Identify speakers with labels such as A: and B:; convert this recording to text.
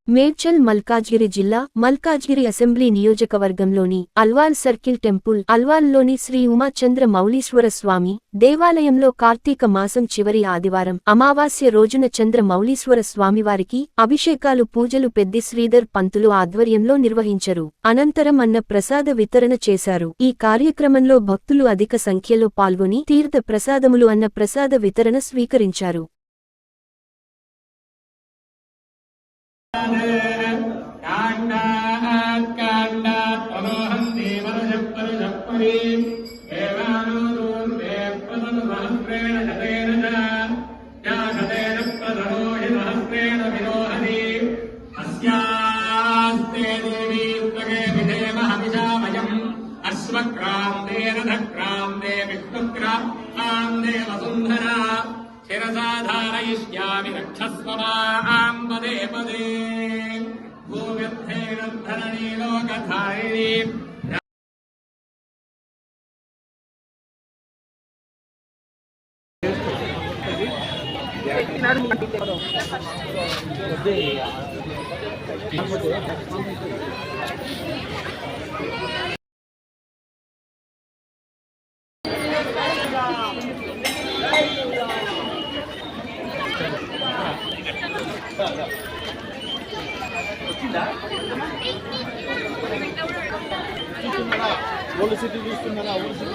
A: మేడ్చల్ మల్కాజ్గిరి జిల్లా మల్కాజ్గిరి అసెంబ్లీ నియోజకవర్గంలోని Alwal circle temple అల్వాల్లోని Shri ఉమాచంద్ర మౌళీశ్వర స్వామి దేవాలయంలో కార్తీక మాసం చివరి ఆదివారం అమావాస్య రోజున చంద్ర మౌళీశ్వర స్వామివారికి అభిషేకాలు పూజలు పెద్ది శ్రీధర్ పంతులు ఆధ్వర్యంలో నిర్వహించరు. అనంతరం అన్న ప్రసాద వితరణ చేశారు. ఈ కార్యక్రమంలో భక్తులు అధిక సంఖ్యలో పాల్గొని తీర్థ ప్రసాదములు అన్న ప్రసాద వితరణ స్వీకరించారు.
B: అశ్వక్రాందే విష్ణుక్రాందే వసుంధరా శిరసాధారయిష్యామి రక్షస్వమాం పదే పదే భూమ్యర్థేరద్ధరణీ లోకధారిణీ
C: ఓల్డ్ సిటీ చూస్తున్నారా? Old city